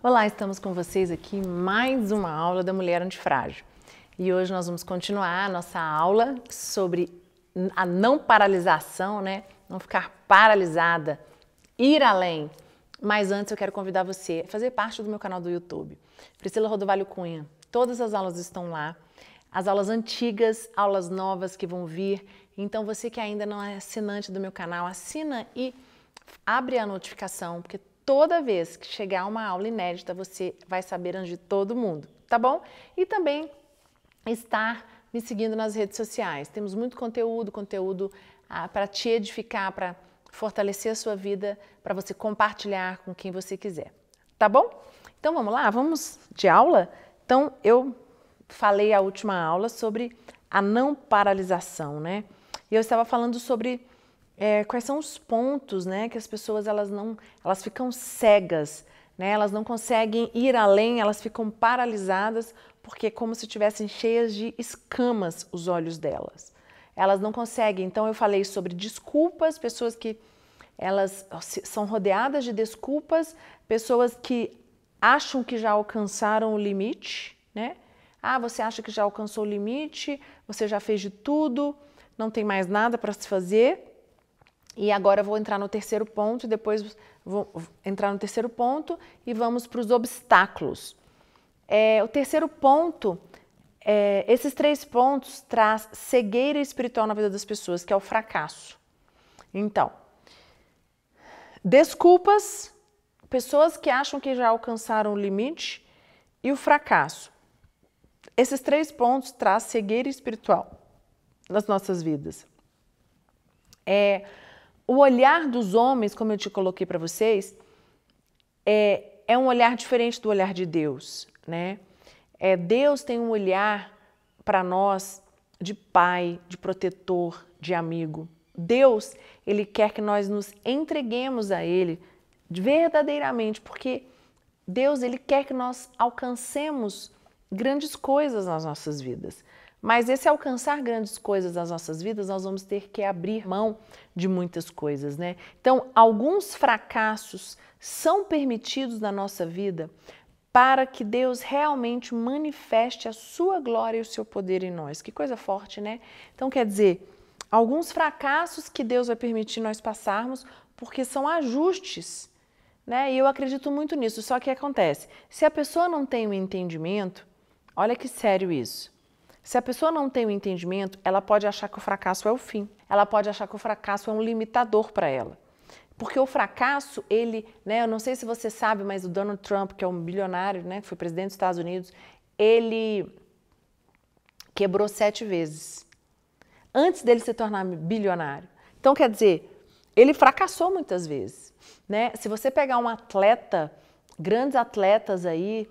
Olá, estamos com vocês aqui em mais uma aula da Mulher Antifrágil. E hoje nós vamos continuar a nossa aula sobre a não paralisação, né? Não ficar paralisada, ir além. Mas antes eu quero convidar você a fazer parte do meu canal do YouTube, Priscila Rodovalho Cunha. Todas as aulas estão lá, as aulas antigas, aulas novas que vão vir. Então você que ainda não é assinante do meu canal, assina e abre a notificação, porque toda vez que chegar uma aula inédita, você vai saber antes de todo mundo, tá bom? E também estar me seguindo nas redes sociais. Temos muito conteúdo para te edificar, para fortalecer a sua vida, para você compartilhar com quem você quiser, tá bom? Então vamos lá, vamos de aula? Então eu falei a última aula sobre a não paralisação, né? E eu estava falando sobre quais são os pontos, né, que as pessoas elas ficam cegas, né, elas não conseguem ir além, elas ficam paralisadas porque é como se estivessem cheias de escamas os olhos delas. Elas não conseguem. Então eu falei sobre desculpas, pessoas que elas são rodeadas de desculpas, pessoas que acham que já alcançaram o limite, né? Ah, você acha que já alcançou o limite, você já fez de tudo, não tem mais nada para se fazer. E agora eu vou entrar no terceiro ponto, depois vou entrar no terceiro ponto e vamos para os obstáculos. O terceiro ponto, esses três pontos traz cegueira espiritual na vida das pessoas, que é o fracasso. Então, desculpas, pessoas que acham que já alcançaram o limite e o fracasso. Esses três pontos traz cegueira espiritual nas nossas vidas. O olhar dos homens, como eu te coloquei para vocês, é um olhar diferente do olhar de Deus, né? Deus tem um olhar para nós de pai, de protetor, de amigo. Deus, Ele quer que nós nos entreguemos a Ele verdadeiramente, porque Deus, Ele quer que nós alcancemos grandes coisas nas nossas vidas. Mas esse alcançar grandes coisas nas nossas vidas, nós vamos ter que abrir mão de muitas coisas, né? Então, alguns fracassos são permitidos na nossa vida para que Deus realmente manifeste a sua glória e o seu poder em nós. Que coisa forte, né? Então, quer dizer, alguns fracassos que Deus vai permitir nós passarmos porque são ajustes, né? E eu acredito muito nisso. Só que acontece, se a pessoa não tem o entendimento, olha que sério isso. Se a pessoa não tem o entendimento, ela pode achar que o fracasso é o fim. Ela pode achar que o fracasso é um limitador para ela. Porque o fracasso, eu não sei se você sabe, mas o Donald Trump, que é um bilionário, né, que foi presidente dos Estados Unidos, ele quebrou 7 vezes antes dele se tornar bilionário. Então, quer dizer, ele fracassou muitas vezes, né? Se você pegar um atleta, grandes atletas aí,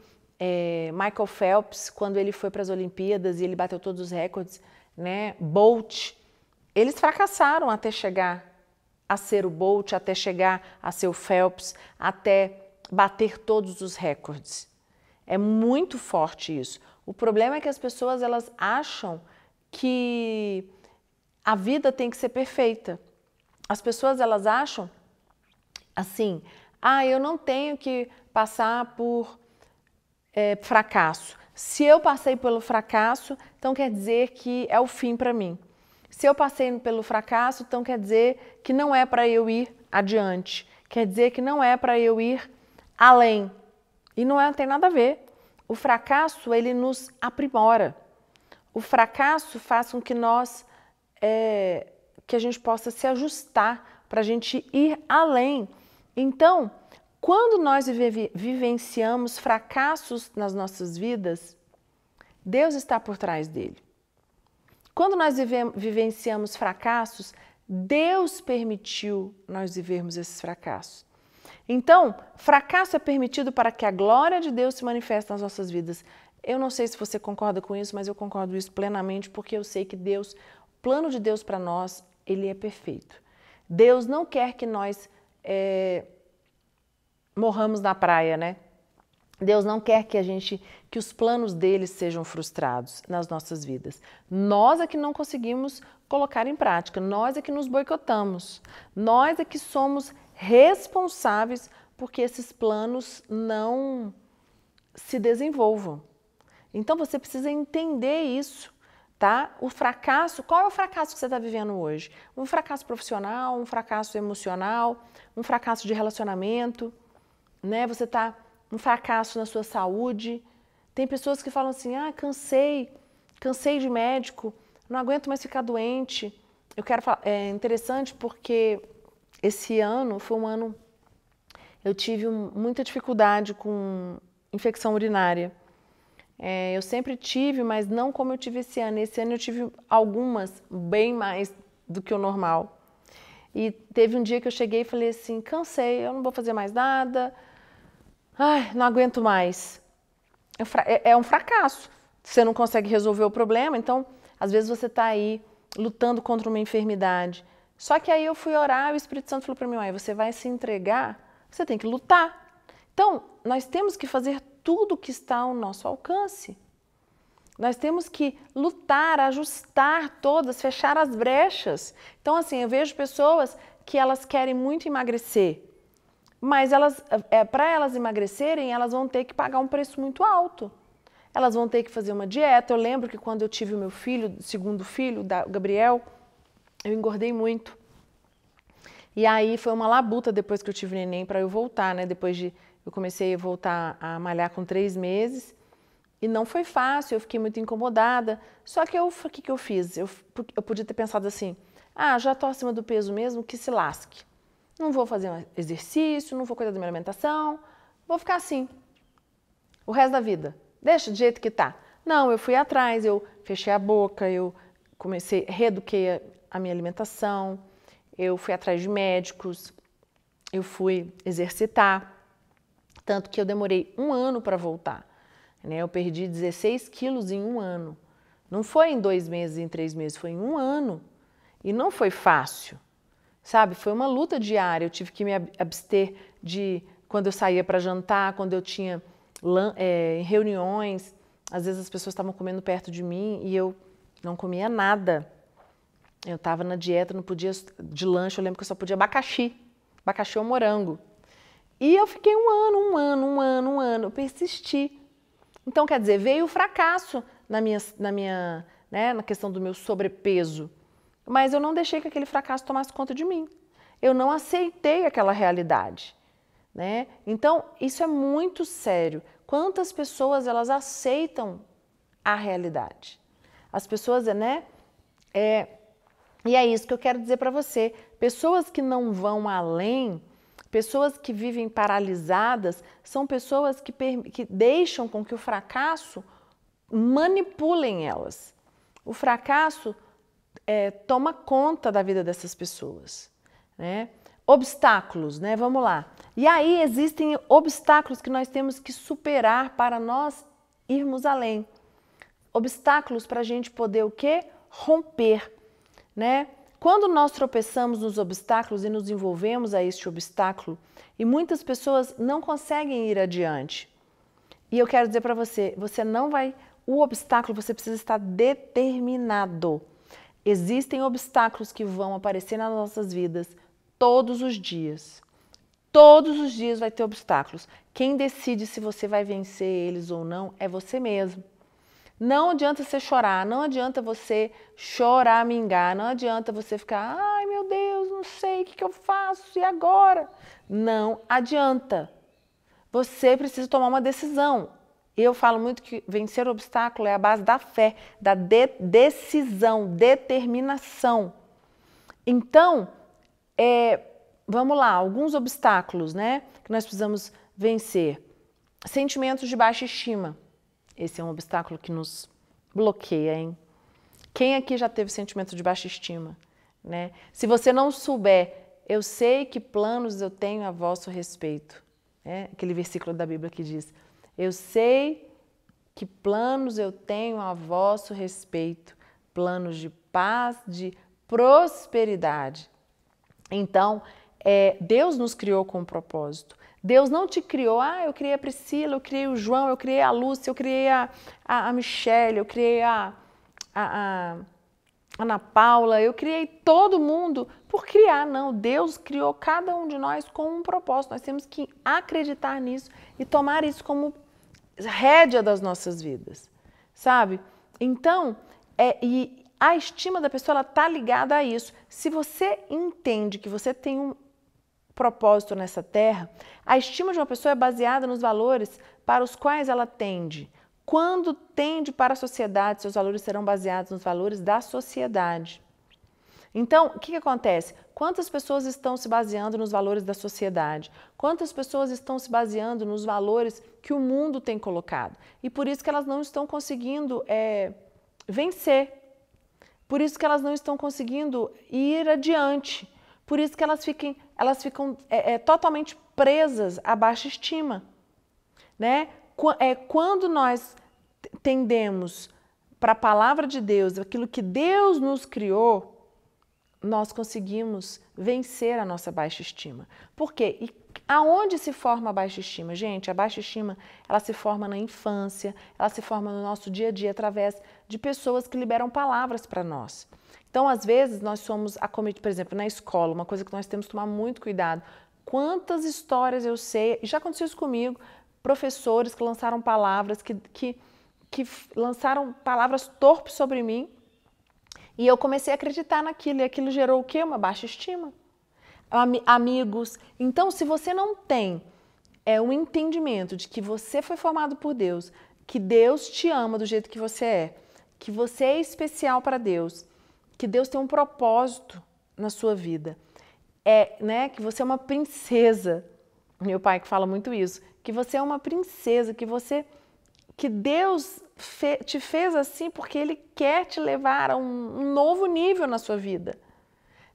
Michael Phelps, quando ele foi para as Olimpíadas e ele bateu todos os recordes, né? Bolt, eles fracassaram até chegar a ser o Bolt, até chegar a ser o Phelps, até bater todos os recordes. É muito forte isso. O problema é que as pessoas elas acham que a vida tem que ser perfeita. As pessoas elas acham assim, eu não tenho que passar por fracasso. Se eu passei pelo fracasso, então quer dizer que é o fim para mim. Se eu passei pelo fracasso, então quer dizer que não é para eu ir adiante. Quer dizer que não é para eu ir além. E não tem nada a ver. O fracasso, ele nos aprimora. O fracasso faz com que que a gente possa se ajustar para a gente ir além. Então, quando nós vivenciamos fracassos nas nossas vidas, Deus está por trás dele. Quando nós vivenciamos fracassos, Deus permitiu nós vivermos esses fracassos. Então, fracasso é permitido para que a glória de Deus se manifeste nas nossas vidas. Eu não sei se você concorda com isso, mas eu concordo isso plenamente, porque eu sei que o plano de Deus para nós, ele é perfeito. Deus não quer que nós morramos na praia, né? Deus não quer que os planos dele sejam frustrados nas nossas vidas. Nós é que não conseguimos colocar em prática, nós é que nos boicotamos, nós é que somos responsáveis porque esses planos não se desenvolvam. Então você precisa entender isso, tá? O fracasso, qual é o fracasso que você está vivendo hoje? Um fracasso profissional, um fracasso emocional, um fracasso de relacionamento, né? Você está um fracasso na sua saúde. Tem pessoas que falam assim, cansei de médico, não aguento mais ficar doente. Eu quero falar, é interessante porque esse ano foi um ano, eu tive muita dificuldade com infecção urinária. Eu sempre tive, mas não como eu tive esse ano. Esse ano eu tive algumas, bem mais do que o normal. E teve um dia que eu cheguei e falei assim, cansei, eu não vou fazer mais nada, ai, não aguento mais. É um fracasso. Você não consegue resolver o problema, então, às vezes você está aí lutando contra uma enfermidade. Só que aí eu fui orar e o Espírito Santo falou para mim, você vai se entregar, você tem que lutar. Então, nós temos que fazer tudo que está ao nosso alcance. Nós temos que lutar, ajustar todas, fechar as brechas. Então, assim, eu vejo pessoas que elas querem muito emagrecer, mas para elas emagrecerem, elas vão ter que pagar um preço muito alto. Elas vão ter que fazer uma dieta. Eu lembro que quando eu tive o meu filho, o segundo filho, o Gabriel, eu engordei muito. E aí foi uma labuta depois que eu tive o neném para eu voltar, né? Eu comecei a voltar a malhar com 3 meses e não foi fácil, eu fiquei muito incomodada. Só que o que eu fiz? Eu podia ter pensado assim, já estou acima do peso mesmo, que se lasque. Não vou fazer um exercício, não vou cuidar da minha alimentação, vou ficar assim o resto da vida. Deixa do jeito que tá. Não, eu fui atrás, eu fechei a boca, eu reeduquei a minha alimentação, eu fui atrás de médicos, eu fui exercitar. Tanto que eu demorei 1 ano para voltar. Né? Eu perdi 16 quilos em 1 ano. Não foi em 2 meses, em 3 meses, foi em 1 ano. E não foi fácil, sabe? Foi uma luta diária. Eu tive que me abster de quando eu saía para jantar, quando eu tinha reuniões. Às vezes as pessoas estavam comendo perto de mim e eu não comia nada. Eu estava na dieta, não podia de lanche, eu lembro que eu só podia abacaxi ou morango. E eu fiquei um ano, eu persisti. Então, quer dizer, veio o fracasso na questão do meu sobrepeso. Mas eu não deixei que aquele fracasso tomasse conta de mim. Eu não aceitei aquela realidade. Né? Então, isso é muito sério. Quantas pessoas elas aceitam a realidade? As pessoas, né? E é isso que eu quero dizer para você. Pessoas que não vão além, pessoas que vivem paralisadas, são pessoas que deixam com que o fracasso manipulem elas. O fracasso toma conta da vida dessas pessoas. Né? Obstáculos, né? Vamos lá. E aí existem obstáculos que nós temos que superar para nós irmos além. Obstáculos para a gente poder o quê? Romper, né? Quando nós tropeçamos nos obstáculos e nos envolvemos a este obstáculo, e muitas pessoas não conseguem ir adiante. E eu quero dizer para você, você não vai... O obstáculo, você precisa estar determinado. Existem obstáculos que vão aparecer nas nossas vidas todos os dias. Todos os dias vai ter obstáculos. Quem decide se você vai vencer eles ou não é você mesmo. Não adianta você chorar, não adianta você choramingar, não adianta você ficar, ai meu Deus, não sei o que eu faço, e agora? Não adianta. Você precisa tomar uma decisão. Eu falo muito que vencer o obstáculo é a base da fé, da decisão, determinação. Então, vamos lá, alguns obstáculos, né, que nós precisamos vencer. Sentimentos de baixa estima. Esse é um obstáculo que nos bloqueia, hein? Quem aqui já teve sentimento de baixa estima? Né? Se você não souber, eu sei que planos eu tenho a vosso respeito. Né? Aquele versículo da Bíblia que diz, eu sei que planos eu tenho a vosso respeito, planos de paz, de prosperidade. Então, Deus nos criou com um propósito. Deus não te criou, eu criei a Priscila, eu criei o João, eu criei a Lúcia, eu criei a Michelle, eu criei Ana Paula, eu criei todo mundo por criar. Não, Deus criou cada um de nós com um propósito. Nós temos que acreditar nisso e tomar isso como rédea das nossas vidas, sabe? Então, e a estima da pessoa está ligada a isso. Se você entende que você tem um propósito nessa terra, a estima de uma pessoa é baseada nos valores para os quais ela tende. Quando tende para a sociedade, seus valores serão baseados nos valores da sociedade. Então, o que acontece? Quantas pessoas estão se baseando nos valores da sociedade? Quantas pessoas estão se baseando nos valores que o mundo tem colocado? E por isso que elas não estão conseguindo vencer. Por isso que elas não estão conseguindo ir adiante. Por isso que elas ficam totalmente presas à baixa estima, né? Quando nós tendemos para a palavra de Deus, aquilo que Deus nos criou, nós conseguimos vencer a nossa baixa estima. Por quê? E aonde se forma a baixa estima? Gente, a baixa estima, ela se forma na infância, ela se forma no nosso dia a dia através de pessoas que liberam palavras para nós. Então, às vezes, nós somos acometidos, por exemplo, na escola, uma coisa que nós temos que tomar muito cuidado. Quantas histórias eu sei, e já aconteceu isso comigo, professores que lançaram palavras, que lançaram palavras torpes sobre mim, e eu comecei a acreditar naquilo, e aquilo gerou o quê? Uma baixa estima. Amigos. Então, se você não tem um entendimento de que você foi formado por Deus, que Deus te ama do jeito que você é especial para Deus, que Deus tem um propósito na sua vida, que você é uma princesa. Meu pai que fala muito isso, que você é uma princesa, que Deus te fez assim porque Ele quer te levar a um novo nível na sua vida.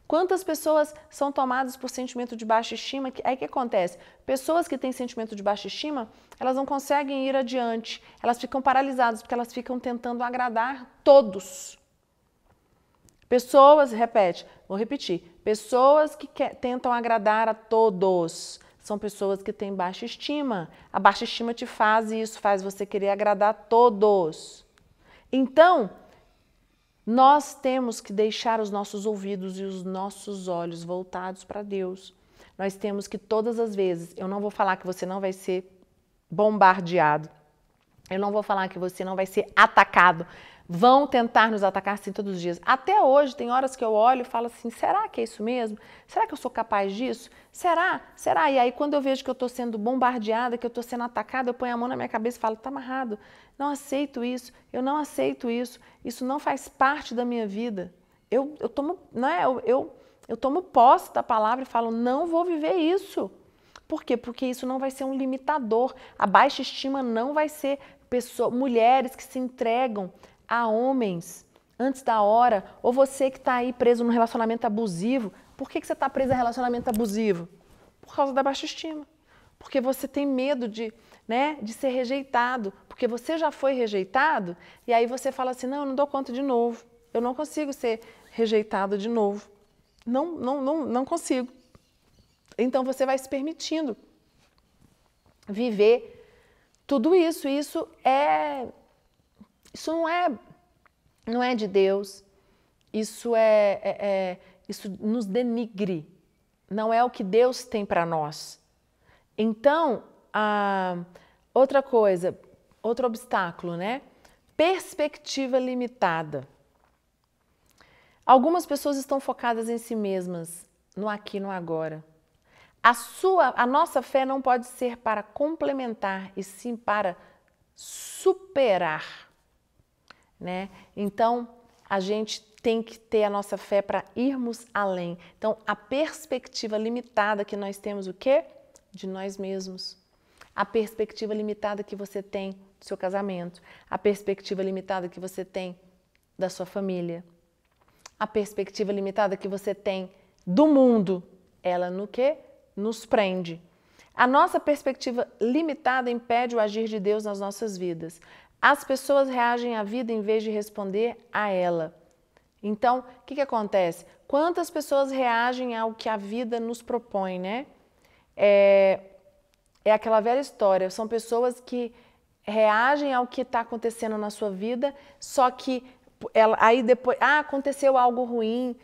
Quantas pessoas são tomadas por sentimento de baixa estima? Aí o que acontece? Pessoas que têm sentimento de baixa estima, elas não conseguem ir adiante, elas ficam paralisadas porque elas ficam tentando agradar todos. Pessoas, vou repetir, pessoas que tentam agradar a todos. São pessoas que têm baixa estima. A baixa estima te faz isso, faz você querer agradar a todos. Então, nós temos que deixar os nossos ouvidos e os nossos olhos voltados para Deus. Nós temos que todas as vezes, eu não vou falar que você não vai ser bombardeado, eu não vou falar que você não vai ser atacado. Vão tentar nos atacar assim todos os dias. Até hoje, tem horas que eu olho e falo assim, será que é isso mesmo? Será que eu sou capaz disso? Será? Será? E aí, quando eu vejo que eu estou sendo bombardeada, que eu estou sendo atacada, eu ponho a mão na minha cabeça e falo, está amarrado. Não aceito isso, eu não aceito isso não faz parte da minha vida. Eu tomo posse da palavra e falo, não vou viver isso. Por quê? Porque isso não vai ser um limitador. A baixa estima não vai ser mulheres que se entregam a homens antes da hora, ou você que está aí preso num relacionamento abusivo. Por que você está preso a relacionamento abusivo? Por causa da baixa estima. Porque você tem medo de ser rejeitado, porque você já foi rejeitado, e aí você fala assim, não, eu não dou conta de novo, eu não consigo ser rejeitado de novo. Não consigo. Então você vai se permitindo viver tudo isso. Isso não é de Deus, isso isso nos denigre, não é o que Deus tem para nós. Então, outra coisa, outro obstáculo, né? Perspectiva limitada. Algumas pessoas estão focadas em si mesmas, no aqui e no agora. A nossa fé não pode ser para complementar, e sim para superar, né? Então, a gente tem que ter a nossa fé para irmos além. Então, a perspectiva limitada que nós temos, o quê? De nós mesmos. A perspectiva limitada que você tem do seu casamento. A perspectiva limitada que você tem da sua família. A perspectiva limitada que você tem do mundo. Ela no quê? Nos prende. A nossa perspectiva limitada impede o agir de Deus nas nossas vidas. As pessoas reagem à vida em vez de responder a ela. Então, o que acontece? Quantas pessoas reagem ao que a vida nos propõe, né? É aquela velha história, são pessoas que reagem ao que está acontecendo na sua vida, só que Aí depois, aconteceu algo ruim,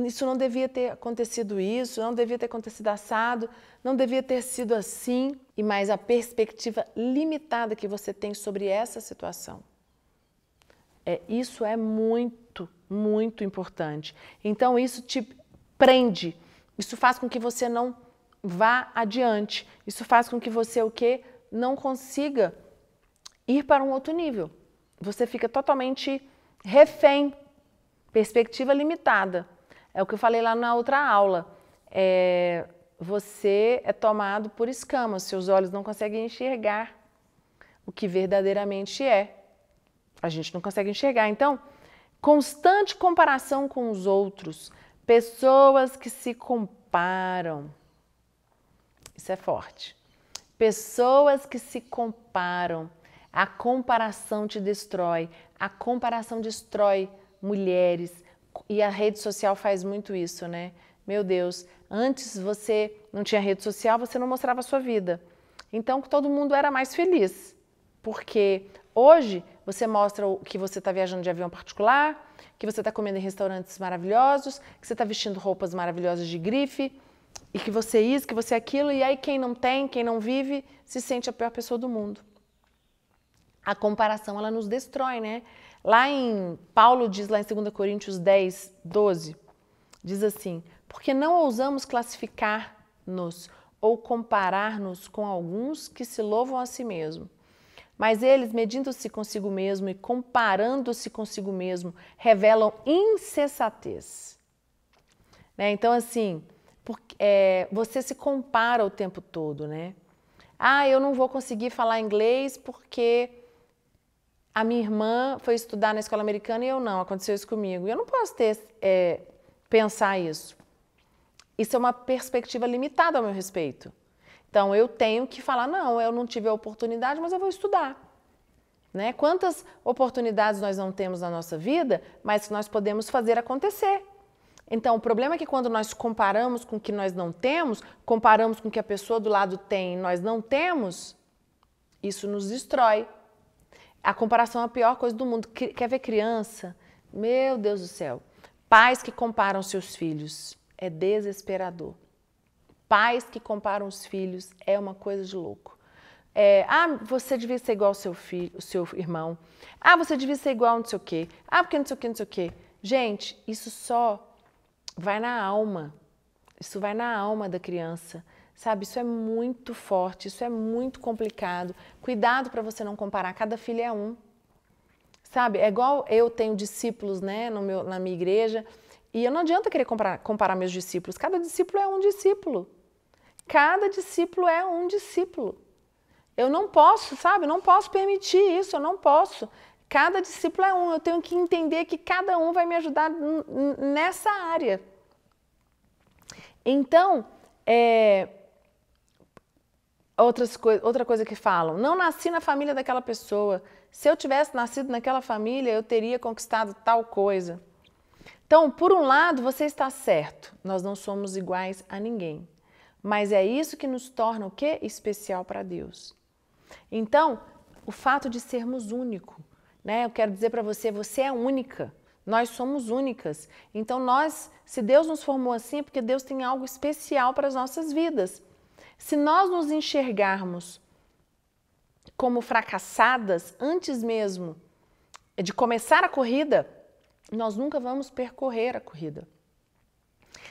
isso não devia ter acontecido isso, não devia ter acontecido assado, não devia ter sido assim. E mais a perspectiva limitada que você tem sobre essa situação. Isso é muito, muito importante. Então isso te prende, isso faz com que você não vá adiante, isso faz com que você o quê? Não consiga ir para um outro nível. Você fica totalmente refém, perspectiva limitada. É o que eu falei lá na outra aula. Você é tomado por escamas, seus olhos não conseguem enxergar o que verdadeiramente é. A gente não consegue enxergar. Então, constante comparação com os outros, pessoas que se comparam. Isso é forte. Pessoas que se comparam. A comparação te destrói. A comparação destrói mulheres. E a rede social faz muito isso, né? Meu Deus, antes você não tinha rede social, você não mostrava a sua vida. Então, todo mundo era mais feliz. Porque hoje você mostra que você está viajando de avião particular, que você está comendo em restaurantes maravilhosos, que você está vestindo roupas maravilhosas de grife, e que você é isso, que você é aquilo, e aí quem não tem, quem não vive, se sente a pior pessoa do mundo. A comparação, ela nos destrói, né? Paulo diz lá em 2 Coríntios 10, 12, diz assim, porque não ousamos classificar-nos ou comparar-nos com alguns que se louvam a si mesmos. Mas eles, medindo-se consigo mesmo e comparando-se consigo mesmo, revelam insensatez. Né? Então, assim, você se compara o tempo todo, né? Eu não vou conseguir falar inglês porque a minha irmã foi estudar na escola americana e eu não, aconteceu isso comigo. Eu não posso pensar isso. Isso é uma perspectiva limitada ao meu respeito. Então, eu tenho que falar, não, eu não tive a oportunidade, mas eu vou estudar. Né? Quantas oportunidades nós não temos na nossa vida, mas que nós podemos fazer acontecer. Então, o problema é que quando nós comparamos com o que nós não temos, comparamos com o que a pessoa do lado tem e nós não temos, isso nos destrói. A comparação é a pior coisa do mundo. Quer ver criança? Meu Deus do céu. Pais que comparam seus filhos. É desesperador. Pais que comparam os filhos é uma coisa de louco. Você devia ser igual ao seu filho, o seu irmão. Você devia ser igual a não sei o quê. Porque não sei o quê, não sei o quê. Gente, isso só vai na alma. Isso vai na alma da criança. Sabe, isso é muito forte, isso é muito complicado. Cuidado para você não comparar, cada filho é um. Sabe, é igual eu tenho discípulos, né, na minha igreja, e não adianta querer comparar meus discípulos. Cada discípulo é um discípulo. Cada discípulo é um discípulo. Eu não posso, sabe, não posso permitir isso, eu não posso. Cada discípulo é um, eu tenho que entender que cada um vai me ajudar nessa área. Então, outra coisa que falam, não nasci na família daquela pessoa. Se eu tivesse nascido naquela família, eu teria conquistado tal coisa. Então, por um lado, você está certo, nós não somos iguais a ninguém. Mas é isso que nos torna o quê? Especial para Deus. Então, o fato de sermos únicos, né? Eu quero dizer para você, você é única. Nós somos únicas. Então, se Deus nos formou assim, é porque Deus tem algo especial para as nossas vidas. Se nós nos enxergarmos como fracassadas antes mesmo de começar a corrida, nós nunca vamos percorrer a corrida.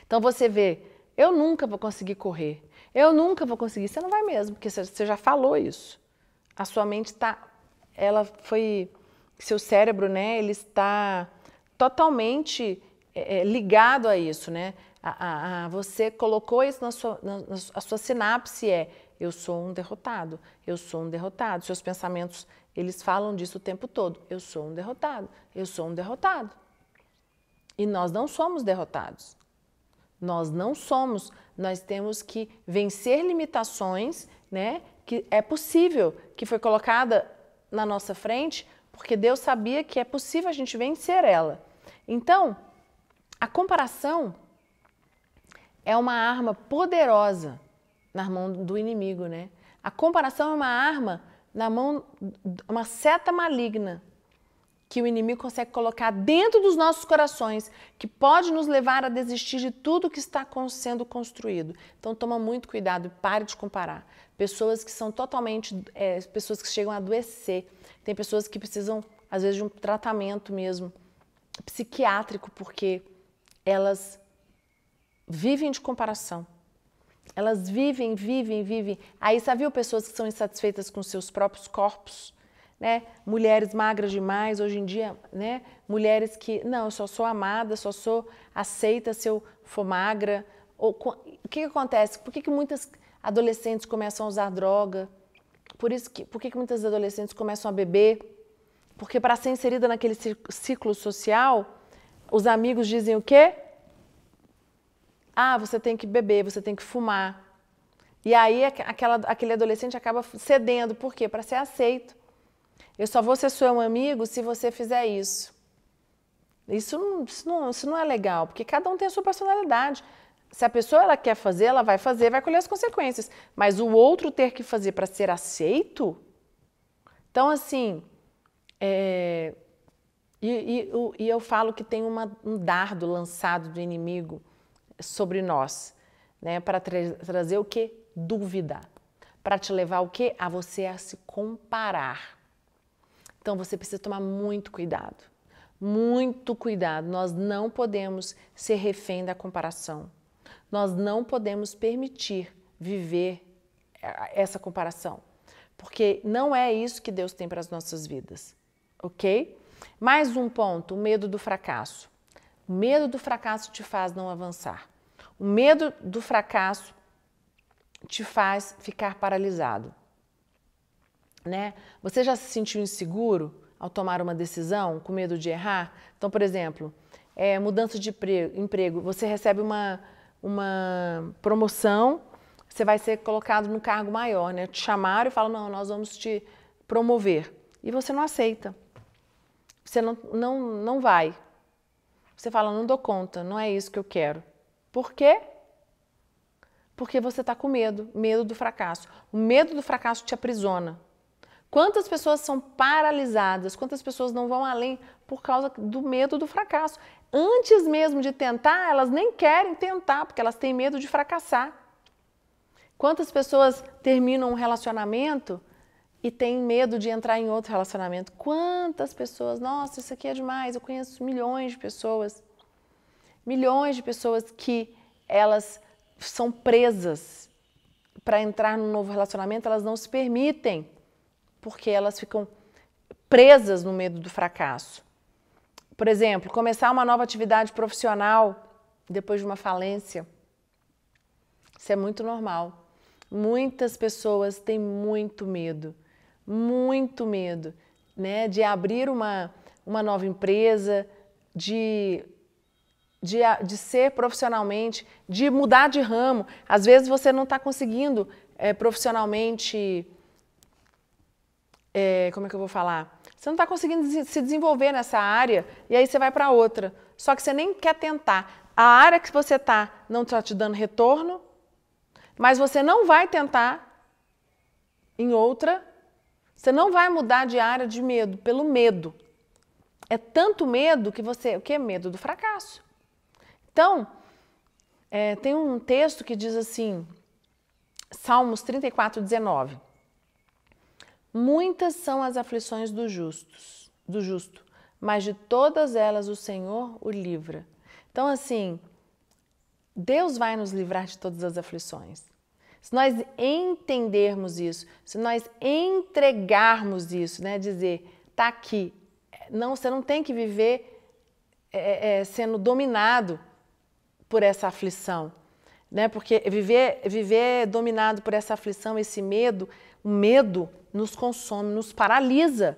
Então você vê, eu nunca vou conseguir correr, eu nunca vou conseguir, você não vai mesmo, porque você já falou isso. A sua mente seu cérebro, né, ele está totalmente ligado a isso, né? Você colocou isso a sua sinapse eu sou um derrotado, eu sou um derrotado. Seus pensamentos, eles falam disso o tempo todo. Eu sou um derrotado, eu sou um derrotado. E nós não somos derrotados. Nós não somos, nós temos que vencer limitações, né? Que é possível, que foi colocada na nossa frente, porque Deus sabia que é possível a gente vencer ela. Então, a comparação é uma arma poderosa na mão do inimigo, né? A comparação é uma arma na mão, uma seta maligna que o inimigo consegue colocar dentro dos nossos corações, que pode nos levar a desistir de tudo que está sendo construído. Então toma muito cuidado e pare de comparar. Pessoas que são totalmente, pessoas que chegam a adoecer. Tem pessoas que precisam, às vezes, de um tratamento mesmo psiquiátrico, porque elas vivem de comparação. Elas vivem. Aí, você viu pessoas que são insatisfeitas com seus próprios corpos? Né? Mulheres magras demais, hoje em dia, né? Mulheres que, não, eu só sou amada, só sou aceita se eu for magra. O que acontece? Por que muitas adolescentes começam a usar droga? Por que muitas adolescentes começam a beber? Porque para ser inserida naquele ciclo social, os amigos dizem o quê? Ah, você tem que beber, você tem que fumar. E aí aquele adolescente acaba cedendo. Por quê? Para ser aceito. Eu só vou ser seu amigo se você fizer isso. Isso não é legal, porque cada um tem a sua personalidade. Se a pessoa ela quer fazer, ela vai fazer, vai colher as consequências. Mas o outro ter que fazer para ser aceito? Então, assim, eu falo que tem um dardo lançado do inimigo sobre nós, né, para trazer o quê? Dúvida. Para te levar o quê? A você a se comparar. Então, você precisa tomar muito cuidado. Muito cuidado. Nós não podemos ser refém da comparação. Nós não podemos permitir viver essa comparação. Porque não é isso que Deus tem para as nossas vidas. Ok? Mais um ponto, o medo do fracasso. O medo do fracasso te faz não avançar. O medo do fracasso te faz ficar paralisado. Né? Você já se sentiu inseguro ao tomar uma decisão, com medo de errar? Então, por exemplo, mudança de emprego, você recebe uma promoção, você vai ser colocado no cargo maior, né? Te chamaram e falam, não, nós vamos te promover. E você não aceita. Você não vai. Você fala, não dou conta, não é isso que eu quero. Por quê? Porque você está com medo do fracasso. O medo do fracasso te aprisiona. Quantas pessoas são paralisadas, quantas pessoas não vão além por causa do medo do fracasso? Antes mesmo de tentar, elas nem querem tentar, porque elas têm medo de fracassar. Quantas pessoas terminam um relacionamento e têm medo de entrar em outro relacionamento? Quantas pessoas, nossa, isso aqui é demais, eu conheço milhões de pessoas que elas são presas para entrar num novo relacionamento, elas não se permitem, porque elas ficam presas no medo do fracasso. Por exemplo, começar uma nova atividade profissional depois de uma falência. Isso é muito normal. Muitas pessoas têm muito medo, né, de abrir uma nova empresa, de ser profissionalmente, de mudar de ramo. Às vezes você não está conseguindo profissionalmente, como é que eu vou falar? Você não está conseguindo se desenvolver nessa área e aí você vai para outra. Só que você nem quer tentar. A área que você está não está te dando retorno, mas você não vai tentar em outra. Você não vai mudar de área de medo, pelo medo. É tanto medo que você... O que é medo? Do fracasso. Então, tem um texto que diz assim, Salmos 34, 19. Muitas são as aflições do justo, mas de todas elas o Senhor o livra. Então, assim, Deus vai nos livrar de todas as aflições. Se nós entendermos isso, se nós entregarmos isso, né, dizer, tá aqui, não, você não tem que viver sendo dominado por essa aflição, né? Porque viver dominado por essa aflição, esse medo, o medo nos consome, nos paralisa.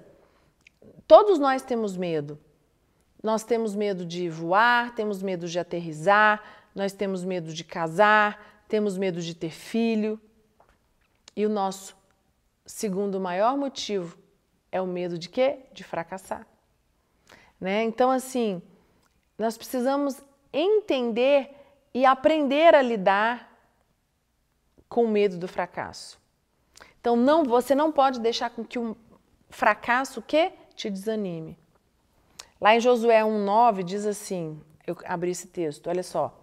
Todos nós temos medo. Nós temos medo de voar, temos medo de aterrissar, nós temos medo de casar, temos medo de ter filho. E o nosso segundo maior motivo é o medo de quê? De fracassar. Né? Então, assim, nós precisamos entender e aprender a lidar com o medo do fracasso. Então, você não pode deixar com que o fracasso te desanime. Lá em Josué 1:9 diz assim, eu abri esse texto, olha só.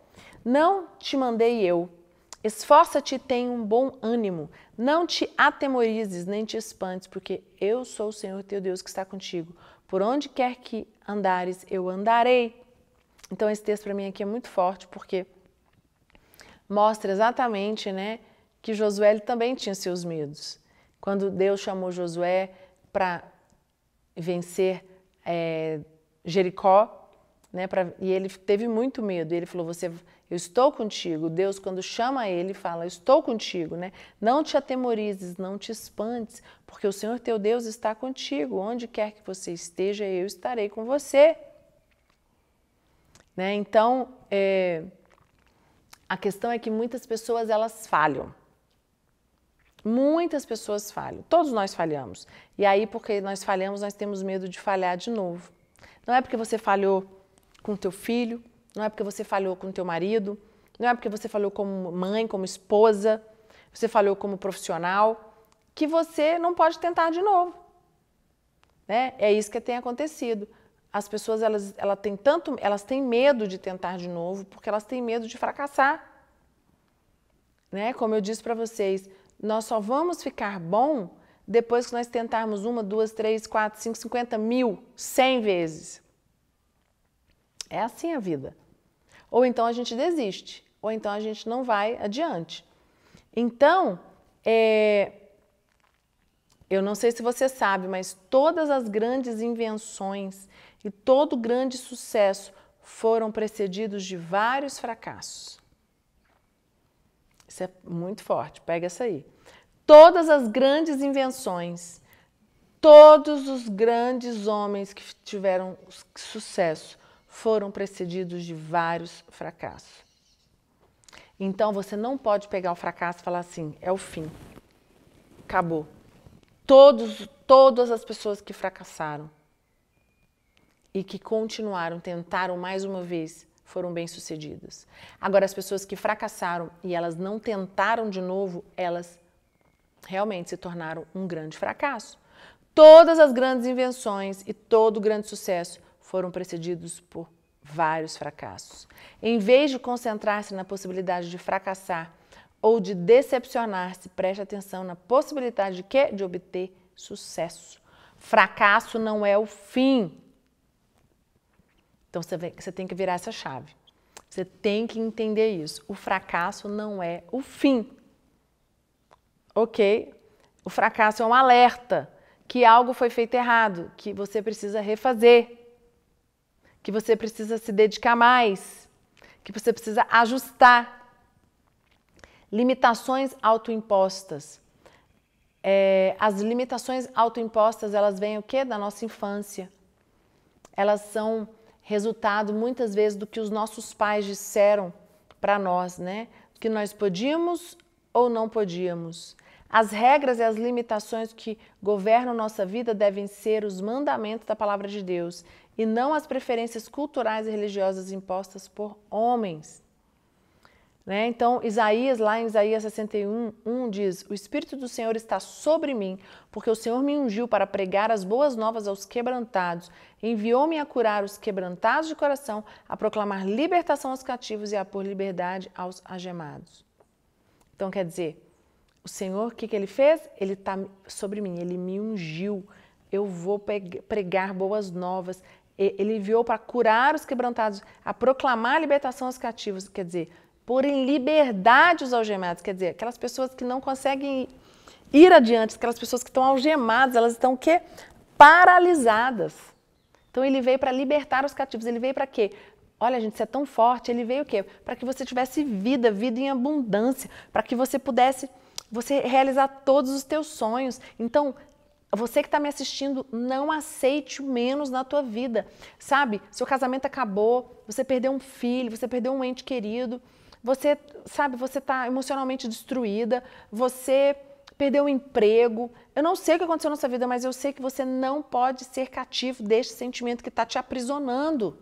Não te mandei eu, esforça-te e tenha um bom ânimo, não te atemorizes nem te espantes, porque eu sou o Senhor teu Deus que está contigo. Por onde quer que andares, eu andarei. Então esse texto para mim aqui é muito forte, porque mostra exatamente, né, que Josué ele também tinha seus medos. Quando Deus chamou Josué para vencer Jericó, né, e ele teve muito medo. Ele falou, eu estou contigo. Deus, quando chama ele, fala, eu estou contigo. Né? Não te atemorizes, não te espantes, porque o Senhor teu Deus está contigo. Onde quer que você esteja, eu estarei com você. Né? Então, a questão é que muitas pessoas elas falham. Muitas pessoas falham. Todos nós falhamos. E aí, porque nós falhamos, nós temos medo de falhar de novo. Não é porque você falhou com teu filho, não é porque você falhou com teu marido, não é porque você falhou como mãe, como esposa, você falhou como profissional, que você não pode tentar de novo. Né? É isso que tem acontecido. As pessoas elas têm medo de tentar de novo porque elas têm medo de fracassar. Né? Como eu disse para vocês, nós só vamos ficar bom depois que nós tentarmos 1, 2, 3, 4, 5, 50 mil, 100 vezes. É assim a vida. Ou então a gente desiste, ou então a gente não vai adiante. Então, eu não sei se você sabe, mas todas as grandes invenções e todo grande sucesso foram precedidos de vários fracassos. Isso é muito forte, pega essa aí. Todas as grandes invenções, todos os grandes homens que tiveram sucesso foram precedidos de vários fracassos. Então você não pode pegar o fracasso e falar assim, é o fim, acabou. Todas as pessoas que fracassaram e que continuaram, tentaram mais uma vez, foram bem-sucedidas. Agora, as pessoas que fracassaram e elas não tentaram de novo, elas realmente se tornaram um grande fracasso. Todas as grandes invenções e todo grande sucesso foram precedidos por vários fracassos. Em vez de concentrar-se na possibilidade de fracassar ou de decepcionar-se, preste atenção na possibilidade de quê? De obter sucesso. Fracasso não é o fim. Então você tem que virar essa chave. Você tem que entender isso. O fracasso não é o fim. Ok? O fracasso é um alerta que algo foi feito errado, que você precisa refazer, que você precisa se dedicar mais, que você precisa ajustar. Limitações autoimpostas. As limitações autoimpostas, elas vêm o quê? Da nossa infância. Elas são resultado, muitas vezes, do que os nossos pais disseram para nós, né? Que nós podíamos ou não podíamos. As regras e as limitações que governam nossa vida devem ser os mandamentos da palavra de Deus e não as preferências culturais e religiosas impostas por homens. Né? Então, lá em Isaías 61:1 diz, o Espírito do Senhor está sobre mim, porque o Senhor me ungiu para pregar as boas novas aos quebrantados, enviou-me a curar os quebrantados de coração, a proclamar libertação aos cativos e a pôr liberdade aos algemados. Então, quer dizer, o Senhor, o que Ele fez? Ele está sobre mim, Ele me ungiu, eu vou pregar boas novas, Ele enviou para curar os quebrantados, a proclamar a libertação aos cativos, quer dizer, pôr em liberdade os algemados, quer dizer, aquelas pessoas que não conseguem ir adiante, aquelas pessoas que estão algemadas, elas estão o quê? Paralisadas. Então ele veio para libertar os cativos, ele veio para quê? Olha, gente, você é tão forte, ele veio o quê? Para que você tivesse vida em abundância, para que você pudesse realizar todos os teus sonhos. Então, você que está me assistindo, não aceite o menos na tua vida, sabe? Seu casamento acabou, você perdeu um filho, você perdeu um ente querido, você está emocionalmente destruída, você perdeu um emprego. Eu não sei o que aconteceu na sua vida, mas eu sei que você não pode ser cativo deste sentimento que está te aprisionando.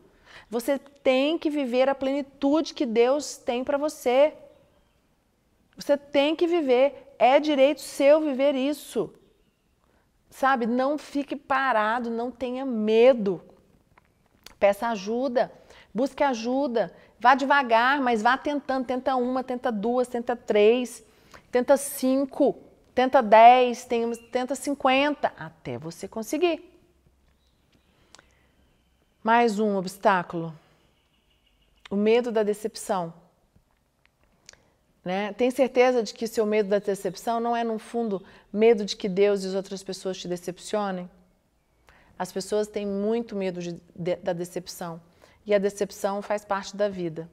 Você tem que viver a plenitude que Deus tem para você. Você tem que viver, é direito seu viver isso. Sabe, não fique parado, não tenha medo. Peça ajuda, busque ajuda, vá devagar, mas vá tentando, tenta 1, tenta 2, tenta 3, tenta 5, tenta 10, tenta 50, até você conseguir. Mais um obstáculo, o medo da decepção. Né? Tem certeza de que seu medo da decepção não é, no fundo, medo de que Deus e as outras pessoas te decepcionem? As pessoas têm muito medo da decepção. E a decepção faz parte da vida.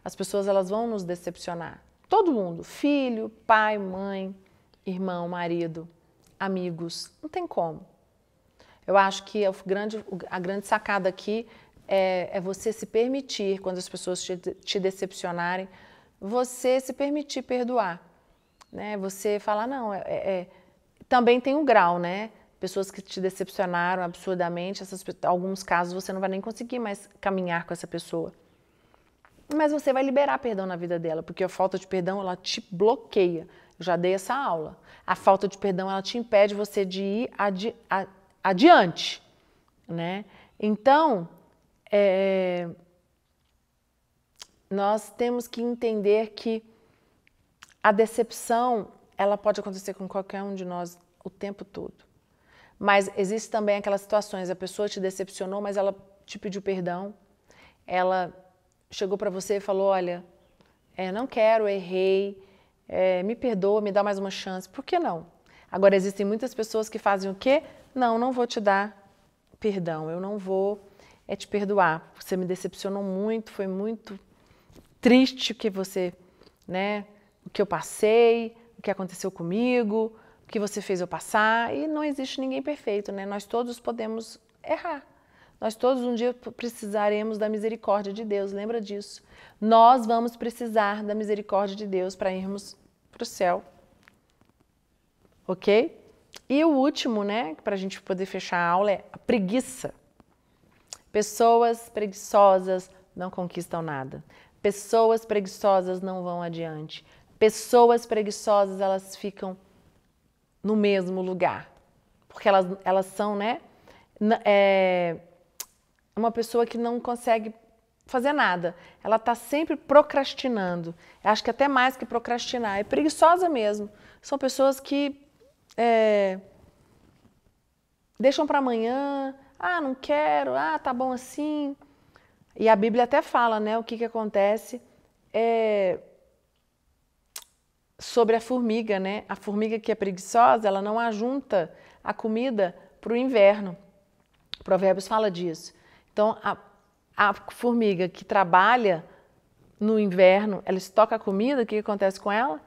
As pessoas elas vão nos decepcionar. Todo mundo, filho, pai, mãe, irmão, marido, amigos, não tem como. Eu acho que a grande sacada aqui é você se permitir, quando as pessoas te decepcionarem, você se permitir perdoar. Né? Você falar, não, também tem um grau, né? Pessoas que te decepcionaram absurdamente, alguns casos você não vai nem conseguir mais caminhar com essa pessoa. Mas você vai liberar perdão na vida dela, porque a falta de perdão, ela te bloqueia. Eu já dei essa aula. A falta de perdão, ela te impede você de ir adiante, né? Então, nós temos que entender que a decepção, ela pode acontecer com qualquer um de nós o tempo todo. Mas existe também aquelas situações, a pessoa te decepcionou, mas ela te pediu perdão, ela chegou para você e falou, olha, não quero, errei, me perdoa, me dá mais uma chance. Por que não? Agora, existem muitas pessoas que fazem o quê? Não vou te dar perdão, eu não vou te perdoar. Você me decepcionou muito, foi muito triste o que você, né, o que eu passei, o que aconteceu comigo, o que você fez eu passar, e não existe ninguém perfeito, né? Nós todos podemos errar. Nós todos um dia precisaremos da misericórdia de Deus, lembra disso. Nós vamos precisar da misericórdia de Deus para irmos para o céu. Ok? E o último, né, para a gente poder fechar a aula, é a preguiça. Pessoas preguiçosas não conquistam nada. Pessoas preguiçosas não vão adiante. Pessoas preguiçosas, elas ficam no mesmo lugar. Porque elas são, né, uma pessoa que não consegue fazer nada. Ela está sempre procrastinando. Acho que até mais que procrastinar. É preguiçosa mesmo. São pessoas que deixam para amanhã. Ah, não quero. Ah, tá bom assim. E a Bíblia até fala, né, o que acontece sobre a formiga, né? A formiga que é preguiçosa, ela não ajunta a comida para o inverno. Provérbios fala disso. Então, a formiga que trabalha no inverno, ela estoca a comida, o que acontece com ela?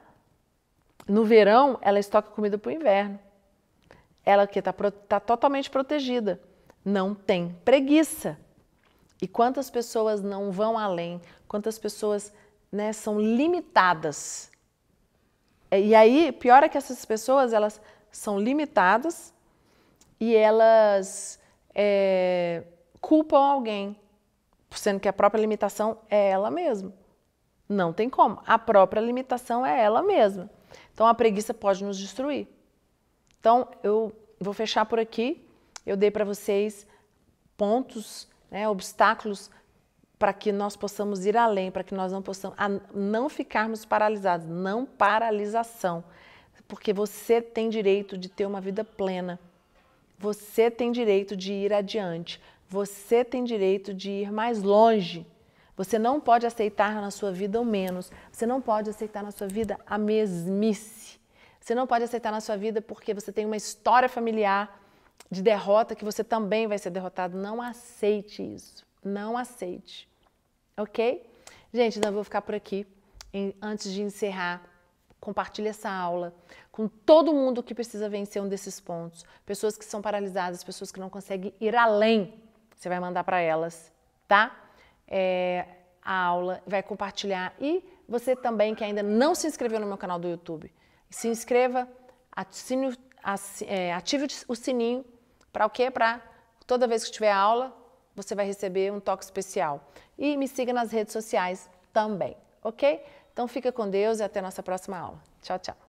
No verão, ela estoca a comida para o inverno. Ela que está totalmente protegida, não tem preguiça. E quantas pessoas não vão além, quantas pessoas, né, são limitadas. E aí, pior é que essas pessoas, elas são limitadas e elas culpam alguém, sendo que a própria limitação é ela mesma. Não tem como, a própria limitação é ela mesma. Então, a preguiça pode nos destruir. Então, eu vou fechar por aqui. Eu dei para vocês pontos, né, obstáculos para que nós possamos ir além, para que nós não ficarmos paralisados. Não paralisação, porque você tem direito de ter uma vida plena. Você tem direito de ir adiante. Você tem direito de ir mais longe. Você não pode aceitar na sua vida o menos. Você não pode aceitar na sua vida a mesmice. Você não pode aceitar na sua vida porque você tem uma história familiar de derrota que você também vai ser derrotado. Não aceite isso. Não aceite. Ok? Gente, então eu vou ficar por aqui. Antes de encerrar, compartilhe essa aula com todo mundo que precisa vencer um desses pontos. Pessoas que são paralisadas, pessoas que não conseguem ir além. Você vai mandar para elas, tá? A aula, vai compartilhar. E você também que ainda não se inscreveu no meu canal do YouTube, se inscreva, ative o sininho. Para o quê? Para toda vez que tiver aula, você vai receber um toque especial. E me siga nas redes sociais também, ok? Então fica com Deus e até a nossa próxima aula. Tchau, tchau.